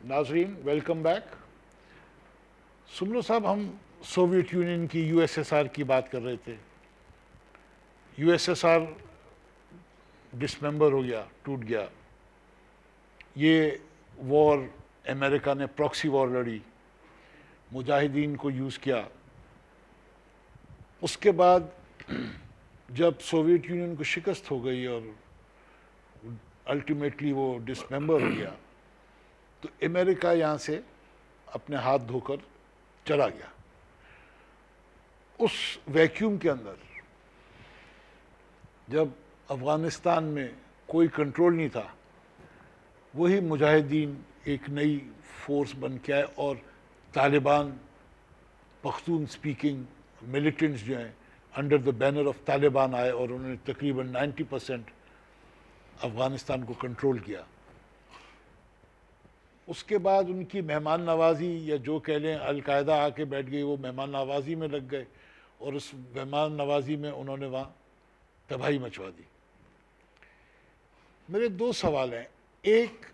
ناظرین welcome back. سمنو صاحب ہم سوویت یونین کی یو ایس ایس آر کی بات کر رہے تھے. یو ایس ایس آر ڈسممبر ہو گیا, ٹوٹ گیا. یہ وار امریکہ نے پراکسی وار لڑی, مجاہدین کو یوز کیا. اس کے بعد جب سوویت یونین کو شکست ہو گئی اور الٹیمیٹلی وہ ڈسممبر ہو گیا تو امریکہ یہاں سے اپنے ہاتھ دھو کر چلا گیا. اس ویکیوم کے اندر جب افغانستان میں کوئی کنٹرول نہیں تھا, وہی مجاہدین ایک نئی فورس بن کے آئے اور طالبان پختون سپیکنگ ملیٹنٹس جو ہیں under the banner of Taliban آئے اور انہوں نے تقریباً 90% افغانستان کو کنٹرول کیا. اس کے بعد ان کی مہمان نوازی یا جو کہہ لیں القاعدہ آ کے بیٹھ گئی, وہ مہمان نوازی میں لگ گئے اور اس مہمان نوازی میں انہوں نے وہاں تباہی مچوا دی. میرے دو سوال ہیں. ایک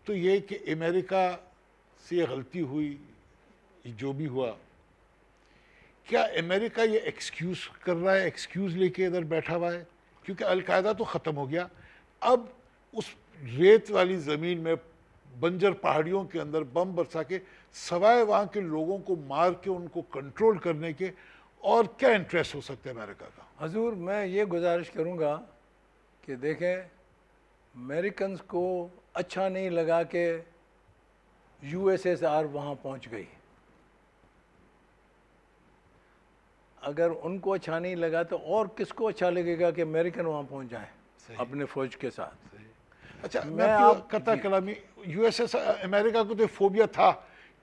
تو یہ کہ امریکہ سے یہ غلطی ہوئی, جو بھی ہوا, کیا امریکہ یہ ایکسکیوز کر رہا ہے, ایکسکیوز لے کے ادھر بیٹھا ہوا ہے؟ کیونکہ القاعدہ تو ختم ہو گیا. اب اس ریت والی زمین میں بنجر پہاڑیوں کے اندر بم برسا کے سوائے وہاں کے لوگوں کو مار کے ان کو کنٹرول کرنے کے اور کیا انٹرسٹ ہو سکتا ہے امریکہ کا؟ حضور میں یہ گزارش کروں گا کہ دیکھیں امریکنز کو اچھا نہیں لگا کہ یو ایس ایس آر وہاں پہنچ گئی. اگر ان کو اچھا نہیں لگا تو اور کس کو اچھا لگے گا کہ امریکن وہاں پہنچ جائیں اپنے فوج کے ساتھ. اچھا میں قطع کلامی, یو ایس ایس امریکہ کو تو فوبیا تھا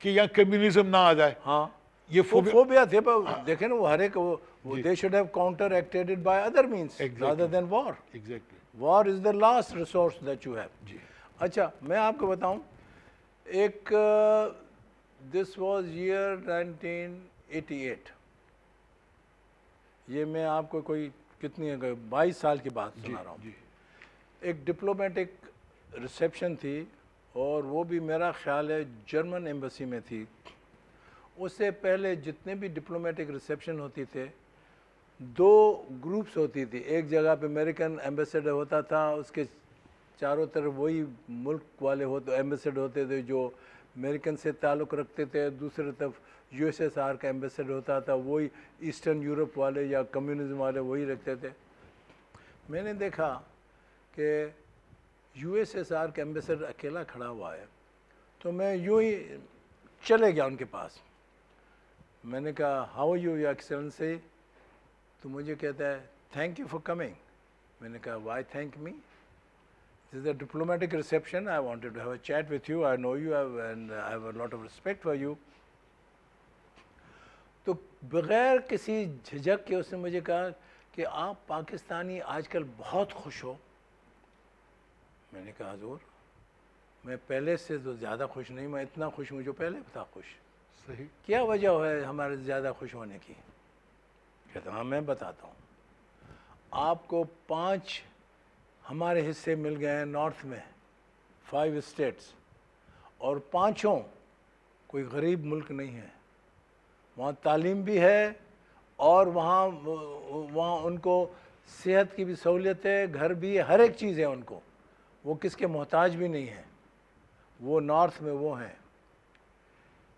کہ یہاں کمیونزم نہ آ جائے. ہاں یہ فوبیا تھے, پر دیکھیں نا وہ ہر ایک they should have counter acted it by other means rather than war. War is the last resource that you have. اچھا میں آپ کو بتاؤں, ایک this was year 1988, یہ میں آپ کو کوئی کتنی 22 سال کی بات سنا رہا ہوں. ایک ڈپلومیٹک ریسیپشن تھی اور وہ بھی میرا خیال ہے جرمن ایمبیسی میں تھی. اس سے پہلے جتنے بھی ڈپلومیٹک ریسیپشن ہوتی تھے دو گروپس ہوتی تھی. ایک جگہ پہ امریکن ایمبیسیڈر ہوتا تھا, اس کے چاروں طرف وہی ملک والے ایمبیسیڈر ہوتے تھے جو امریکن سے تعلق رکھتے تھے. دوسری طرف یو ایس ایس آر کا ایمبیسیڈر ہوتا تھا, وہی ایسٹرن یورپ والے یا کمیونزم والے وہی رکھتے تھے. میں نے دیکھا کہ یو ایس ایس آر کا ایمبیسیڈر اکیلا کھڑا ہوا ہے, تو میں یوں ہی چلے گیا ان کے پاس. میں نے کہا ہاؤ یو ایکسلنسی, تو مجھے کہتا ہے تھینک یو فار کمنگ. میں نے کہا why thank me, this is a diplomatic reception, I wanted to have a chat with you, I know you and I have a lot of respect for you. تو بغیر کسی جھجک کے اس نے مجھے کہا کہ آپ پاکستانی آج کل بہت خوش ہو. میں نے کہا حضور میں پہلے سے تو زیادہ خوش نہیں, میں اتنا خوش ہوں جو پہلے تھا خوش. صحیح, کیا وجہ ہے ہمارے زیادہ خوش ہونے کی؟ کہتا ہاں میں بتاتا ہوں. آپ کو 5 ہمارے حصے مل گئے ہیں نارتھ میں, 5 اسٹیٹس, اور 5 کوئی غریب ملک نہیں ہے. وہاں تعلیم بھی ہے اور وہاں ان کو صحت کی بھی سہولیت ہے, گھر بھی ہے, ہر ایک چیز ہے ان کو. وہ کس کے محتاج بھی نہیں ہیں. وہ نارتھ میں وہ ہیں.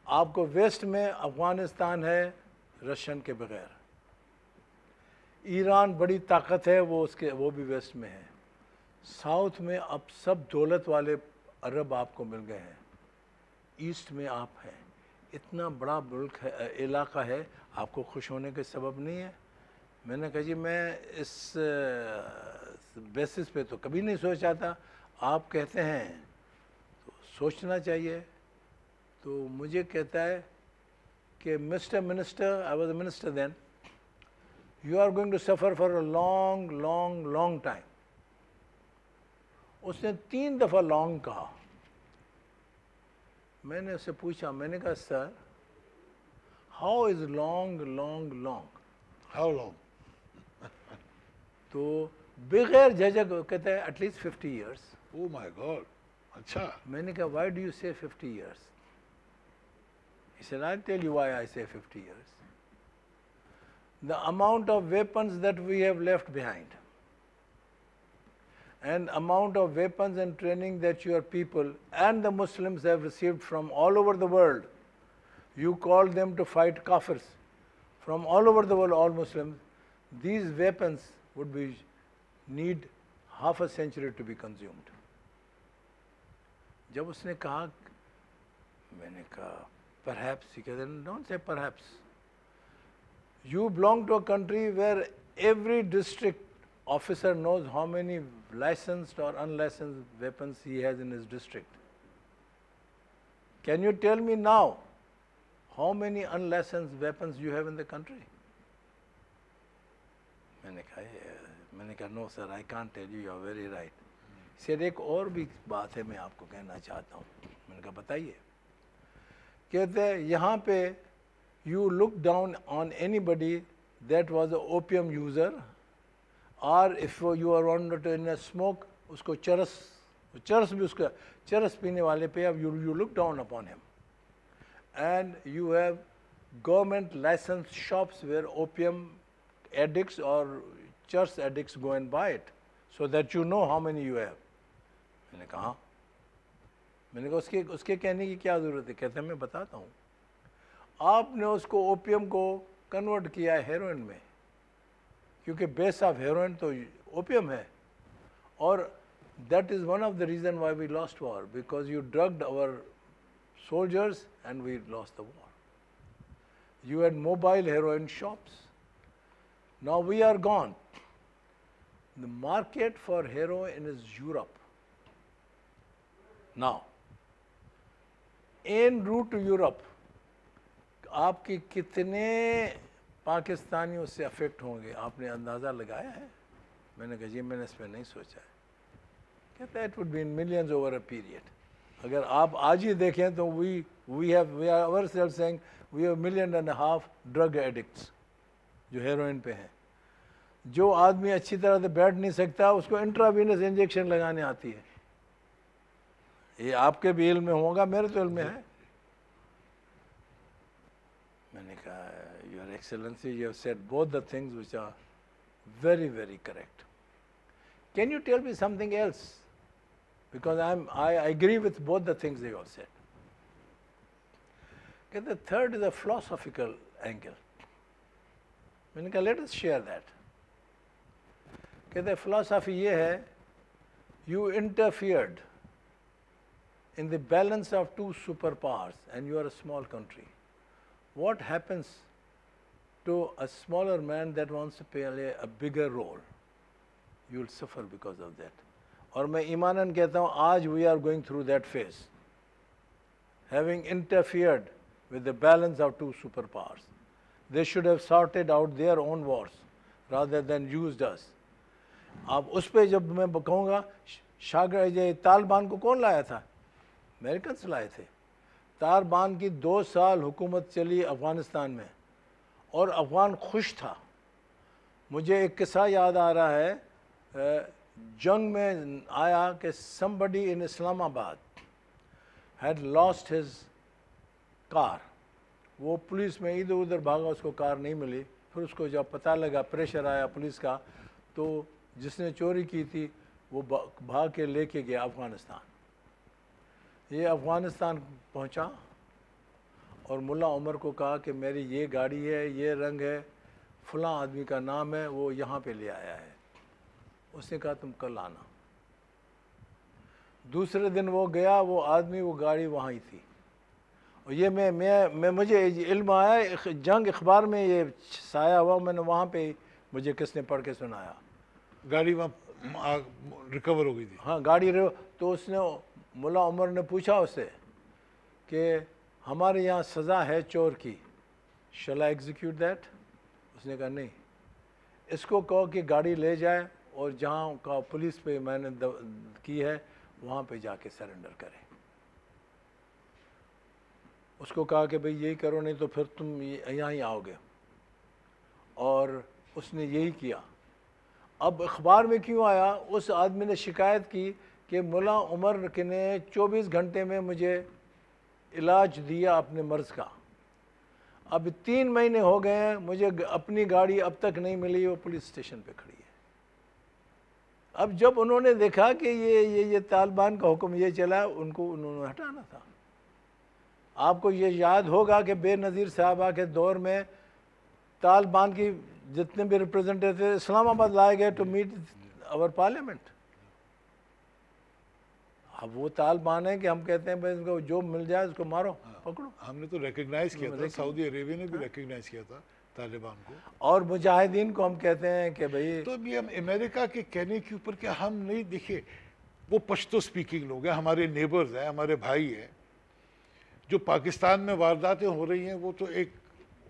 آپ کو ویسٹ میں افغانستان ہے رشین کے بغیر. ایران بڑی طاقت ہے, وہ بھی ویسٹ میں ہے. ساؤتھ میں اب سب دولت والے عرب آپ کو مل گئے ہیں. ایسٹ میں آپ ہیں. اتنا بڑا ملک ہے, علاقہ ہے, آپ کو خوش ہونے کے سبب نہیں ہے. میں نے کہا جی میں اس بیسس پہ تو کبھی نہیں سوچا تھا, آپ کہتے ہیں تو سوچنا چاہیے. تو مجھے کہتا ہے کہ mister minister, I was a minister then, you are going to suffer for a long long long time. اس نے 3 دفعہ لانگ کہا. میں نے اس سے پوچھا, میں نے کہا sir how is long long long, how long? تو بغیر جھجک کہتا ہے at least 50 years. Oh my god. اچھا. میں نے کہا why do you say 50 years? He said, I'll tell you why I say 50 years. The amount of weapons that we have left behind and amount of weapons and training that your people and the Muslims have received from all over the world. You call them to fight kafirs from all over the world, all Muslims. These weapons would need half a century to be consumed. جب اس نے کہا, میں نے کہا perhaps, he said, don't say perhaps. You belong to a country where every district officer knows how many licensed or unlicensed weapons he has in his district. Can you tell me now how many unlicensed weapons you have in the country? میں نے کہا no sir, I can't tell you, you are very right. He said, ایک اور بھی بات ہے میں آپ کو کہنا چاہتا ہوں. میں نے کہا بتائیے. کہتے ہیں یہاں پہ you look down on anybody that was an opium user, or if you are wanted to in a smoke, اس کو چرس بھی اس کا چرس پینے والے پہ you look down upon him. And you have government licensed shops where opium addicts or church addicts go and buy it, so that you know how many you have. میں نے کہا میں نے کہا اس کے کہنے کی کیا ضرورت ہے. کہتے ہیں میں بتاتا ہوں. آپ نے اس کو اوپیم کو کنورٹ کیا ہے ہیروئن میں, کیونکہ بیس آف ہیروئن تو اوپیم ہے, اور that is one of the reason why we lost war, because you drugged our soldiers and we lost the war. You had mobile heroin shops. Now we are gone. The market for heroin is Europe. Now, en route to Europe, آپ کی کتنے پاکستانی اس سے effect ہوں گے آپ نے اندازہ لگایا ہے؟ میں نے کہا جی میں نے اس پہ نہیں سوچا ہے. کہتا ہے it would be in millions over a period. اگر آپ آج ہی دیکھیں تو we are ourselves saying we have 1.5 million drug addicts جو ہیروئن پہ ہیں. جو آدمی اچھی طرح سے بیٹھ نہیں سکتا اس کو انٹراوینس انجیکشن لگانے آتی ہے. یہ آپ کے بھی علم میں ہوگا, میرے تو علم میں ہے. میں نے کہا Your Excellency, you have said both the things which are very, very correct. Can you tell me something else? Because I agree with both the things they all said. Okay, the third is a philosophical angle. میں نے کہا let us share that. کہتے philosophy یہ ہے, you interfered in the balance of two superpowers and you are a small country. What happens to a smaller man that wants to play a bigger role? You will suffer because of that. اور میں ایماناً کہتا ہوں آج we are going through that phase, having interfered with the balance of two superpowers. They should have sorted out their own wars rather than used us. اب اس پہ جب میں کہوں گا طالبان کو کون لایا تھا؟ امریکنس لائے تھے. طالبان کی 2 سال حکومت چلی افغانستان میں اور افغان خوش تھا. مجھے ایک قصہ یاد آ رہا ہے, جنگ میں آیا کہ somebody in اسلام آباد had lost his car. وہ پولیس میں ادھر ادھر بھاگا, اس کو کار نہیں ملی. پھر اس کو جب پتہ لگا, پریشر آیا پولیس کا, تو جس نے چوری کی تھی وہ بھاگ کے لے کے گیا افغانستان. یہ افغانستان پہنچا اور ملا عمر کو کہا کہ میری یہ گاڑی ہے, یہ رنگ ہے, فلاں آدمی کا نام ہے, وہ یہاں پہ لے آیا ہے. اس نے کہا تم کل آنا. دوسرے دن وہ گیا, وہ آدمی وہ گاڑی وہاں ہی تھی. اور یہ میں مجھے علم آیا, جنگ اخبار میں یہ سایہ ہوا, میں نے وہاں پہ مجھے کس نے پڑھ کے سنایا. گاڑی وہاں ریکور ہو گئی تھی. ہاں گاڑی تو اس نے ملا عمر نے پوچھا اس سے کہ ہمارے یہاں سزا ہے چور کی, shall I execute that? اس نے کہا نہیں, اس کو کہو کہ گاڑی لے جائے اور جہاں کا پولیس پہ میں نے کی ہے وہاں پہ جا کے سرنڈر کرے. اس کو کہا کہ بھئی یہی کرو نہیں تو پھر تم یہاں ہی آؤ گے, اور اس نے یہی کیا. اب اخبار میں کیوں آیا؟ اس آدمی نے شکایت کی کہ ملا عمر نے 24 گھنٹے میں مجھے علاج دیا اپنے مرض کا. اب 3 مہینے ہو گئے ہیں, مجھے اپنی گاڑی اب تک نہیں ملی, وہ پولیس اسٹیشن پہ کھڑی ہے. اب جب انہوں نے دیکھا کہ یہ طالبان کا حکم یہ چلا, انہوں نے ہٹانا تھا. آپ کو یہ یاد ہوگا کہ بے نظیر صاحبہ کے دور میں طالبان کی جتنے بھی ریپرزینٹیٹیو تھے اسلام آباد لائے گئے ٹو میٹ اور پارلیمنٹ. اب وہ طالبان ہے کہ ہم کہتے ہیں بھائی اس کو جو مل جائے اس کو مارو, پکڑو. ہم نے تو ریکگنائز کیا تھا, سعودی عربیہ نے بھی ریکگنائز کیا تھا طالبان کو, اور مجاہدین کو ہم کہتے ہیں کہ بھائی. تو ابھی ہم امریکہ کے کہنے کے اوپر کہ ہم نہیں, دیکھیے وہ پشتو سپیکنگ لوگ ہیں, ہمارے نیبرز ہیں, ہمارے بھائی ہیں. جو پاکستان میں وارداتیں ہو رہی ہیں وہ تو ایک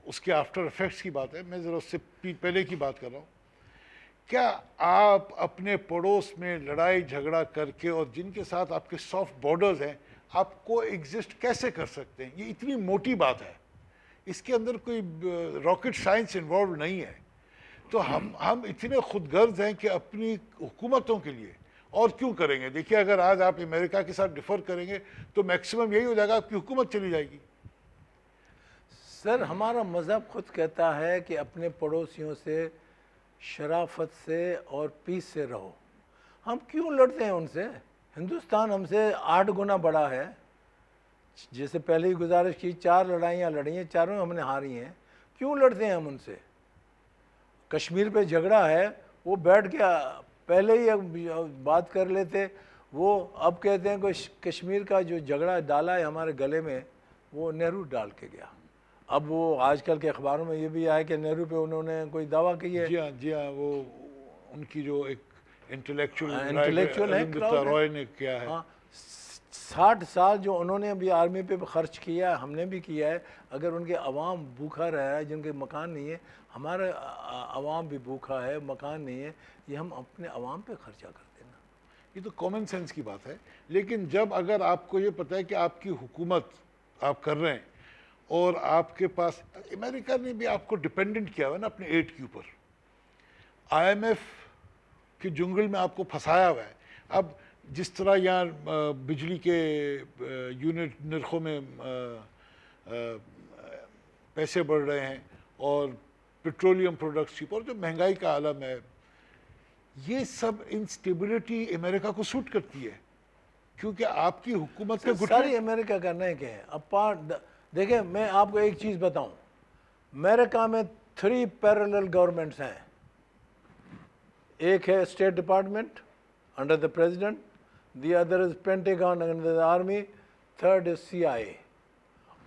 اس کے آفٹر افیکٹس کی بات ہے, میں ذرا اس سے پہلے کی بات کر رہا ہوں. کیا آپ اپنے پڑوس میں لڑائی جھگڑا کر کے اور جن کے ساتھ آپ کے سافٹ بارڈرز ہیں آپ کو ایگزسٹ کیسے کر سکتے ہیں؟ یہ اتنی موٹی بات ہے, اس کے اندر کوئی راکٹ سائنس انوالو نہیں ہے. تو ہم اتنے خود غرض ہیں کہ اپنی حکومتوں کے لیے اور کیوں کریں گے. دیکھیے اگر آج آپ امریکہ کے ساتھ ڈیفر کریں گے تو میکسیمم یہی ہو جائے گا, آپ کی حکومت چلی جائے گی. سر ہمارا مذہب خود کہتا ہے کہ اپنے پڑوسیوں سے شرافت سے اور پیس سے رہو. ہم کیوں لڑتے ہیں ان سے؟ ہندوستان ہم سے 8 گنا بڑا ہے. جیسے پہلے ہی گزارش کی, 4 لڑائیاں لڑی ہیں, چاروں ہم نے ہاری ہیں. کیوں لڑتے ہیں ہم ان سے؟ کشمیر پہ جھگڑا ہے, وہ بیٹھ کے پہلے ہی بات کر لیتے. وہ اب کہتے ہیں کہ کشمیر کا جو جھگڑا ڈالا ہے ہمارے گلے میں وہ نہرو ڈال کے گیا. اب وہ آج کل کے اخباروں میں یہ بھی آیا کہ نہرو پہ انہوں نے کوئی دعویٰ کی ہے. جی ہاں, وہ ان کی جو ایک انٹلیکچوئل ہے, رائے نے کیا ہے. 60 سال جو انہوں نے ابھی آرمی پہ خرچ کیا, ہم نے بھی کیا ہے. اگر ان کے عوام بھوکا رہا ہے, جن کے مکان نہیں ہے, ہمارا عوام بھی بھوکا ہے, مکان نہیں ہے, یہ ہم اپنے عوام پہ خرچہ کرتے ہیں. یہ تو کامن سینس کی بات ہے. لیکن جب اگر آپ کو یہ پتہ ہے کہ آپ کی حکومت آپ کر رہے ہیں اور آپ کے پاس, امریکہ نے بھی آپ کو ڈیپینڈنٹ کیا ہوا نا اپنے ایڈ کے اوپر, آئی ایم ایف کے جنگل میں آپ کو پھنسایا ہوا ہے. اب جس طرح یہاں بجلی کے یونٹ نرخوں میں پیسے بڑھ رہے ہیں اور پیٹرولیم پروڈکٹس کی اور جو مہنگائی کا عالم ہے, یہ سب انسٹیبلٹی امریکہ کو سوٹ کرتی ہے کیونکہ آپ کی حکومت کے ساری امریکہ کرنا ہے کہ اب دیکھیں میں آپ کو ایک چیز بتاؤں, امریکہ میں 3 پیرلل گورنمنٹس ہیں. ایک ہے state department under the president, the other is Pentagon under the army, third is CIA,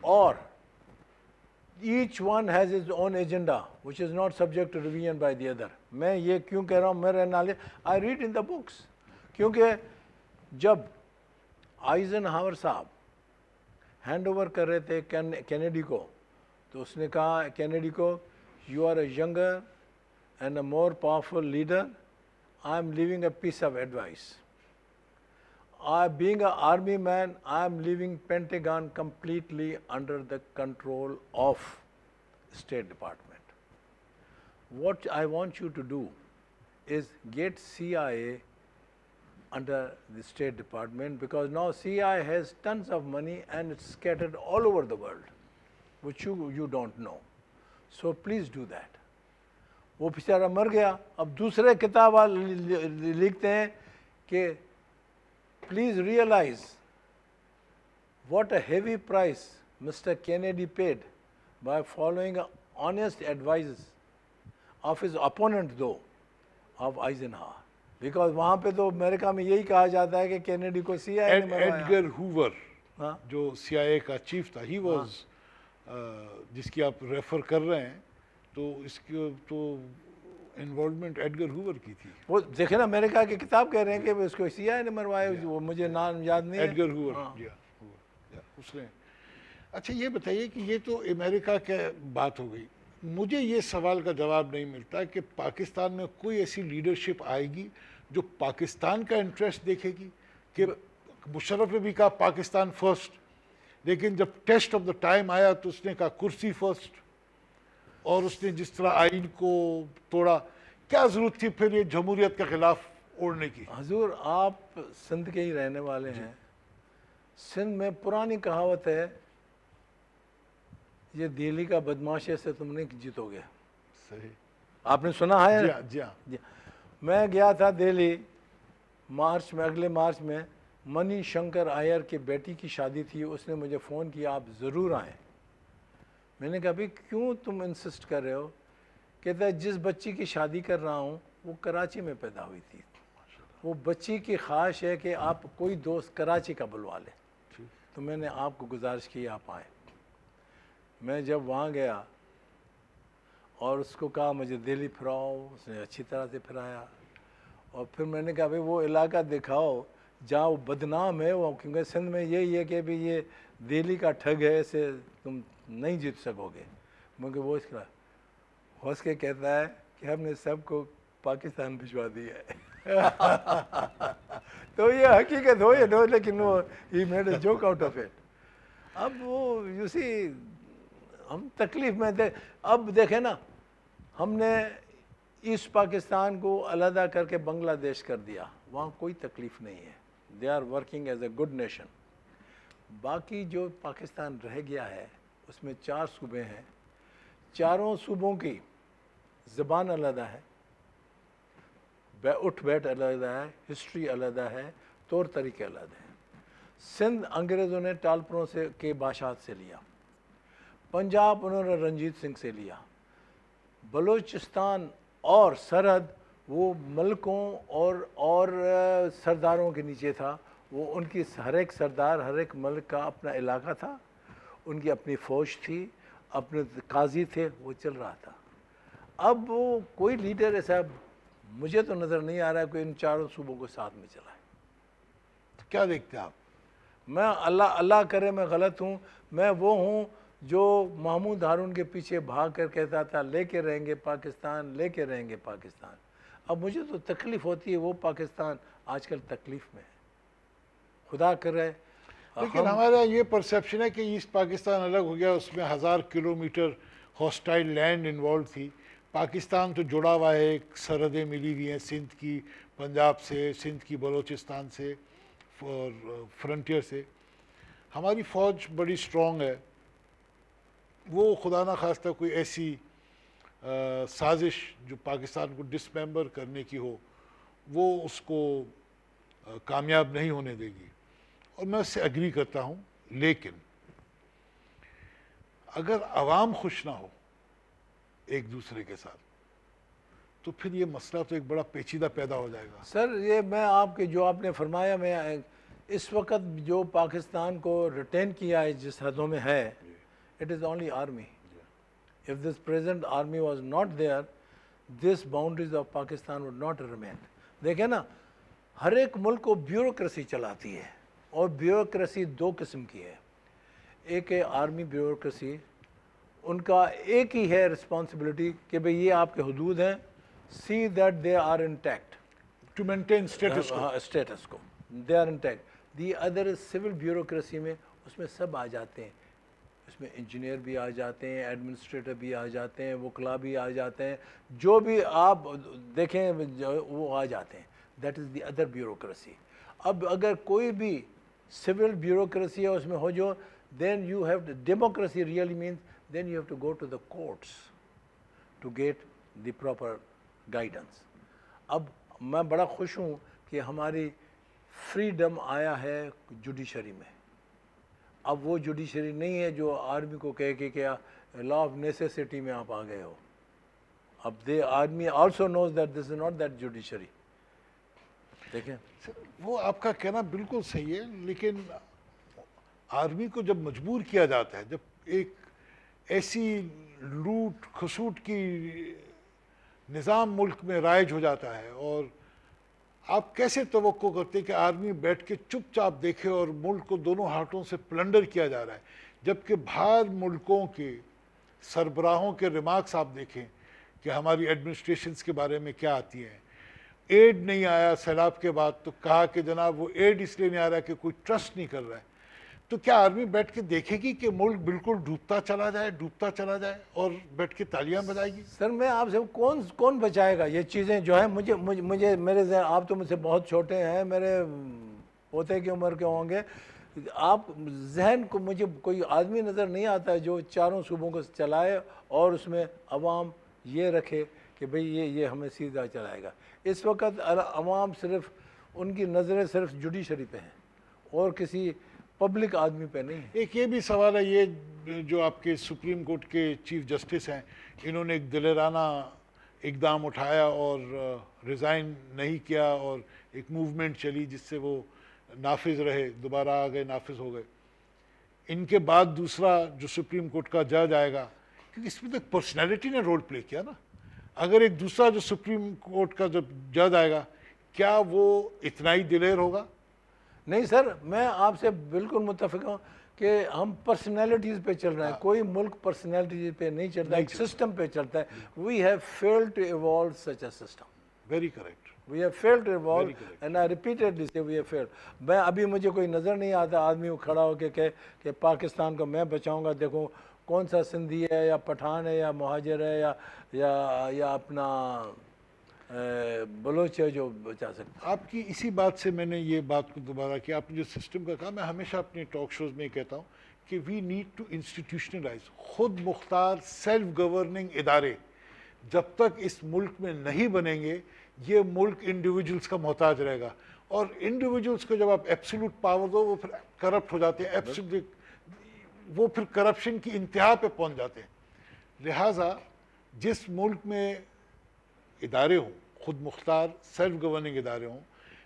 اور each one has its own agenda which is not subject to revision by the other. میں یہ کیوں کہہ رہا ہوں, میرے نالے I read in the books, کیونکہ جب آئزن ہاور صاحب ہینڈ اوور کر رہے تھے کینیڈی کو, تو اس نے کہا کینیڈی کو, you are a younger and a more powerful leader, I am living a piece of advice. Being an army man, I am leaving Pentagon completely under the control of State Department. What I want you to do is get CIA under the State Department, because now CIA has tons of money and it's scattered all over the world, which you don't know. So please do that. وہ بیچارہ مر گیا. اب دوسرے کتاب لکھتے ہیں کہ please realize what a heavy price Mr. Kennedy paid by following honest advice of his opponent though, of Eisenhower. Because وہاں پہ تو امریکہ میں یہی کہا جاتا ہے کہ کینیڈی کو CIA نے مروایا. ایڈگر ہوور جو CIA کا چیف تھا, ہی واز, جس کی آپ ریفر کر رہے ہیں, تو اس کی تو انوالومنٹ ایڈگر ہوور کی تھی. وہ دیکھیں نا, امریکہ کی کتاب کہہ رہے ہیں کہ اس کو CIA نے مروایا, وہ مجھے نام یاد نہیں ہے. ایڈگر ہوور, اس نے. اچھا یہ بتائیے کہ یہ تو امریکہ کی بات ہو گئی. مجھے یہ سوال کا جواب نہیں ملتا کہ پاکستان میں کوئی ایسی لیڈرشپ آئے گی جو پاکستان کا انٹرسٹ دیکھے گی. کہ مشرف نے بھی کہا پاکستان فرسٹ, لیکن جب ٹیسٹ آف دا ٹائم آیا تو اس نے کہا کرسی فرسٹ, اور اس نے جس طرح آئین کو توڑا. کیا ضرورت تھی پھر یہ جمہوریت کے خلاف اوڑھنے کی. حضور آپ سندھ کے ہی رہنے والے ہیں. سندھ میں پرانی کہاوت ہے یہ دہلی کا بدماش ہے سے تم نہیں جیتو گے. صحیح. آپ نے سنا ہے؟ جی ہاں جی ہاں. میں گیا تھا دہلی مارچ میں، اگلے مارچ میں. منی شنکر آئر کی بیٹی کی شادی تھی. اس نے مجھے فون کیا آپ ضرور آئیں. میں نے کہا بھائی کیوں تم انسسٹ کر رہے ہو؟ کہتا ہے جس بچی کی شادی کر رہا ہوں وہ کراچی میں پیدا ہوئی تھی. وہ بچی کی خواہش ہے کہ آپ کوئی دوست کراچی کا بلوا لیں. تو میں نے آپ کو گزارش کی آپ آئیں. میں جب وہاں گیا اور اس کو کہا مجھے دہلی پھراؤ، اس نے اچھی طرح سے پھرایا. اور پھر میں نے کہا بھائی وہ علاقہ دکھاؤ جہاں وہ بدنام ہے. وہ کیونکہ سندھ میں یہی ہے کہ بھی یہ دہلی کا ٹھگ ہے، اسے تم نہیں جیت سکو گے. مگر وہ اس کا ہنس کے کہتا ہے کہ ہم نے سب کو پاکستان بھجوا دیا ہے. تو یہ حقیقت ہو یا نو، لیکن وہ he made a joke out of it. اب وہ یو سی ہم تکلیف میں تھے. اب دیکھیں نا، ہم نے ایسٹ پاکستان کو علیحدہ کر کے بنگلہ دیش کر دیا. وہاں کوئی تکلیف نہیں ہے. They are working as a good nation. باقی جو پاکستان رہ گیا ہے اس میں 4 صوبے ہیں. چاروں صوبوں کی زبان علیحدہ ہے، اٹھ بیٹھ علیحدہ ہے، ہسٹری علیحدہ ہے، طور طریقے علیحدہ ہیں. سندھ انگریزوں نے ٹالپروں سے کے بادشاہت سے لیا. پنجاب انہوں نے رنجیت سنگھ سے لیا. بلوچستان اور سرحد وہ ملکوں اور سرداروں کے نیچے تھا. وہ ان کی ہر ایک سردار، ہر ایک ملک کا اپنا علاقہ تھا، ان کی اپنی فوج تھی، اپنے قاضی تھے، وہ چل رہا تھا. اب وہ کوئی لیڈر ایسا مجھے تو نظر نہیں آ رہا ہے کوئی ان چاروں صوبوں کو ساتھ میں چلائے. کیا دیکھتے ہیں آپ؟ میں اللہ کرے میں غلط ہوں. میں وہ ہوں جو محمود ہارون کے پیچھے بھاگ کر کہتا تھا لے کے رہیں گے پاکستان، لے کے رہیں گے پاکستان. اب مجھے تو تکلیف ہوتی ہے، وہ پاکستان آج کل تکلیف میں ہے. خدا کرے. لیکن ہمارا یہ پرسیپشن ہے کہ ایسٹ پاکستان الگ ہو گیا، اس میں 1000 کلومیٹر ہاسٹائل لینڈ انوالو تھی. پاکستان تو جڑا ہوا ہے، ایک سرحدیں ملی ہوئی ہیں سندھ کی پنجاب سے، سندھ کی بلوچستان سے اور فرنٹیئر سے. ہماری فوج بڑی سٹرونگ ہے. وہ خدا نہ خواستہ کوئی ایسی سازش جو پاکستان کو ڈسممبر کرنے کی ہو وہ اس کو کامیاب نہیں ہونے دے گی. اور میں اس سے اگری کرتا ہوں. لیکن اگر عوام خوش نہ ہو ایک دوسرے کے ساتھ تو پھر یہ مسئلہ تو ایک بڑا پیچیدہ پیدا ہو جائے گا. سر یہ میں آپ کے جو آپ نے فرمایا، میں اس وقت جو پاکستان کو ریٹین کیا ہے جس حدوں میں ہے، it is only army. If this present army was not there, this boundaries of Pakistan would not remain. دیکھیں نا، ہر ایک ملک کو بیوروکریسی چلاتی ہے، اور بیوروکریسی 2 قسم کی ہے. ایک ہے آرمی بیوروکریسی، ان کا ایک ہی ہے رسپانسبلٹی کہ بھئی یہ آپ کے حدود ہیں، see that they are intact. To maintain status quo. Status quo they are intact. The other is civil bureaucracy میں اس میں سب آ جاتے ہیں. اس میں انجینئر بھی آ جاتے ہیں، ایڈمنسٹریٹر بھی آ جاتے ہیں، وکلا بھی آ جاتے ہیں، جو بھی آپ دیکھیں وہ آ جاتے ہیں. That is the other bureaucracy. اب اگر کوئی بھی سول بیوروکریسی ہے اس میں ہو جو، then you have democracy really means then you have to go to the courts to get the proper guidance. اب میں بڑا خوش ہوں کہ ہماری فریڈم آیا ہے جوڈیشری میں. اب وہ جوڈیشری نہیں ہے جو آرمی کو کہے کہ کیا لا آف نیسیسٹی میں آپ آ گئے ہو. اب army also knows that this is not that judiciary. دیکھیں وہ آپ کا کہنا بالکل صحیح ہے، لیکن آرمی کو جب مجبور کیا جاتا ہے، جب ایک ایسی لوٹ کھسوٹ کی نظام ملک میں رائج ہو جاتا ہے، اور آپ کیسے توقع کرتے کہ آرمی بیٹھ کے چپ چاپ دیکھے اور ملک کو دونوں ہاتھوں سے پلنڈر کیا جا رہا ہے، جبکہ باہر ملکوں کے سربراہوں کے ریمارکس آپ دیکھیں کہ ہماری ایڈمنسٹریشنز کے بارے میں کیا آتی ہیں. ایڈ نہیں آیا سیلاب کے بعد تو کہا کہ جناب وہ ایڈ اس لیے نہیں آ رہا کہ کوئی ٹرسٹ نہیں کر رہا ہے. تو کیا آرمی بیٹھ کے دیکھے گی کہ ملک بالکل ڈوبتا چلا جائے اور بیٹھ کے تالیاں بجائے گی؟ سر میں آپ سے کون بچائے گا یہ چیزیں جو ہیں؟ مجھے میرے ذہن، آپ تو مجھ سے بہت چھوٹے ہیں، میرے پوتے کی عمر کے ہوں گے، آپ ذہن کو مجھے کوئی آدمی نظر نہیں آتا ہے جو چاروں صوبوں کو چلائے اور اس میں عوام یہ رکھے کہ بھئی یہ ہمیں سیدھا چلائے گا۔ اس وقت عوام صرف ان کی نظریں صرف جوڈیشری پہ ہیں اور کسی پبلک آدمی پہ نہیں ہے۔ ایک یہ بھی سوال ہے، یہ جو آپ کے سپریم کورٹ کے چیف جسٹس ہیں، انہوں نے ایک دلیرانہ اقدام اٹھایا اور ریزائن نہیں کیا اور ایک موومنٹ چلی جس سے وہ نافذ رہے، دوبارہ آ گئے، نافذ ہو گئے۔ ان کے بعد دوسرا جو سپریم کورٹ کا جج آئے گا، کیونکہ اس میں تو ایک پرسنالٹی نے رول پلے کیا نا، اگر ایک دوسرا جو سپریم کورٹ کا جو جج آئے گا، کیا وہ اتنا ہی دلیر ہوگا؟ نہیں سر، میں آپ سے بالکل متفق ہوں کہ ہم پرسنالٹیز پہ چل رہے ہیں، کوئی ملک پرسنالٹیز پہ نہیں چلتا، ایک سسٹم پہ چلتا ہے۔ We have failed to evolve such a system, very correct. We have failed to evolve and I repeatedly say we have field. میں ابھی مجھے کوئی نظر نہیں آتا آدمی کو کھڑا ہو کے کہ پاکستان کو میں بچاؤں گا، دیکھو کون سا سندھی ہے یا پٹھان ہے یا مہاجر ہے یا اپنا بلوچ ہے جو بچا سکتا۔ آپ کی اسی بات سے میں نے یہ بات کو دوبارہ کیا، آپ نے جو سسٹم کا کہا، میں ہمیشہ اپنے ٹاک شوز میں یہ کہتا ہوں کہ وی نیڈ ٹو انسٹیٹیوشنلائز خود مختار سیلف گورننگ ادارے جب تک اس ملک میں نہیں بنیں گے، یہ ملک انڈیویجولز کا محتاج رہے گا، اور انڈیویجولز کو جب آپ ایبسولوٹ پاور دو وہ پھر کرپٹ ہو جاتے ہیں، وہ پھر کرپشن کی انتہا پہ پہنچ جاتے ہیں۔ لہٰذا جس ملک میں ادارے ہوں، خود مختار سیلف گورننگ ادارے ہوں،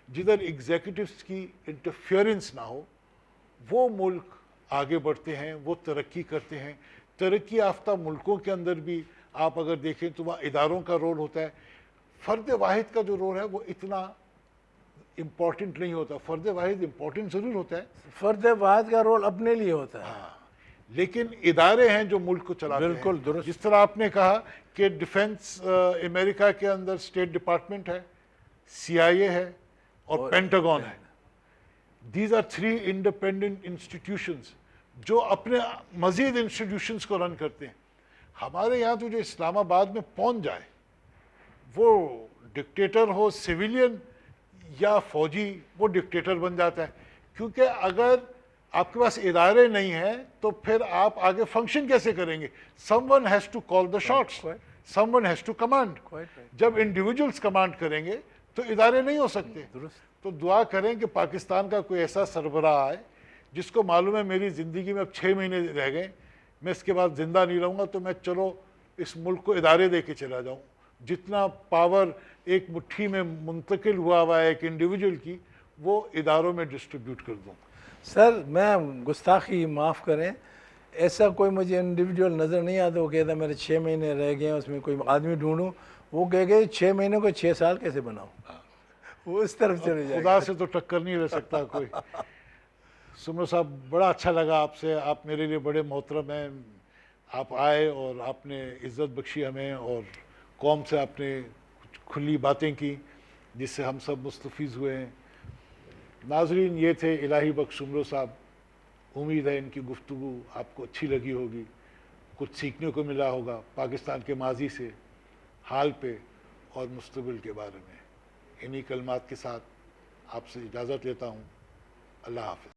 جدھر ایگزیکٹوز کی انٹرفیئرنس نہ ہو، وہ ملک آگے بڑھتے ہیں، وہ ترقی کرتے ہیں۔ ترقی یافتہ ملکوں کے اندر بھی آپ اگر دیکھیں تو وہاں اداروں کا رول ہوتا ہے، فرد واحد کا جو رول ہے وہ اتنا امپورٹنٹ نہیں ہوتا۔ فرد واحد امپورٹنٹ ضرور ہوتا ہے، فرد واحد کا رول اپنے لیے ہوتا ہے، لیکن ادارے ہیں جو ملک کو چلاتے ہیں۔ بالکل درست۔ جس طرح آپ نے کہا کہ ڈیفنس امریکہ کے اندر اسٹیٹ ڈپارٹمنٹ ہے، سی آئی اے ہے اور پینٹاگون ہے۔ دیز آر 3 انڈیپینڈنٹ انسٹیٹیوشنز جو اپنے مزید انسٹیٹیوشنز کو رن کرتے ہیں۔ ہمارے یہاں تو جو اسلام آباد میں پہنچ جائے، وہ ڈکٹیٹر ہو سویلین یا فوجی، وہ ڈکٹیٹر بن جاتا ہے، کیونکہ اگر آپ کے پاس ادارے نہیں ہیں تو پھر آپ آگے فنکشن کیسے کریں گے؟ Someone has to call the shots, someone has to command. جب انڈیویجولز کمانڈ کریں گے تو ادارے نہیں ہو سکتے۔ تو دعا کریں کہ پاکستان کا کوئی ایسا سربراہ آئے جس کو معلوم ہے میری زندگی میں اب 6 مہینے رہ گئے، میں اس کے بعد زندہ نہیں رہوں گا، تو میں چلو اس ملک کو ادارے دے کے چلا جاؤں، جتنا پاور ایک مٹھی میں منتقل ہوا ہے ایک انڈیویجول کی، وہ اداروں میں ڈسٹریبیوٹ کر دوں۔ سر میں گستاخی معاف کریں، ایسا کوئی مجھے انڈیویجول نظر نہیں آتا وہ کہتا میرے 6 مہینے رہ گئے ہیں، اس میں کوئی آدمی ڈھونڈوں، وہ کہے گئے 6 مہینے کو 6 سال کیسے بناؤں، وہ اس طرف چلے جائے۔ خدا سے تو ٹکر نہیں رہ سکتا کوئی۔ سمرو صاحب بڑا اچھا لگا آپ سے، آپ میرے لیے بڑے محترم ہیں، آپ آئے اور آپ نے عزت بخشی ہمیں، اور قوم سے آپ نے کچھ کھلی باتیں کی جس سے ہم سب مستفیض ہوئے ہیں۔ ناظرین، یہ تھے الہی بخش سمرو صاحب، امید ہے ان کی گفتگو آپ کو اچھی لگی ہوگی، کچھ سیکھنے کو ملا ہوگا پاکستان کے ماضی سے، حال پہ اور مستقبل کے بارے میں۔ انہی کلمات کے ساتھ آپ سے اجازت لیتا ہوں، اللہ حافظ۔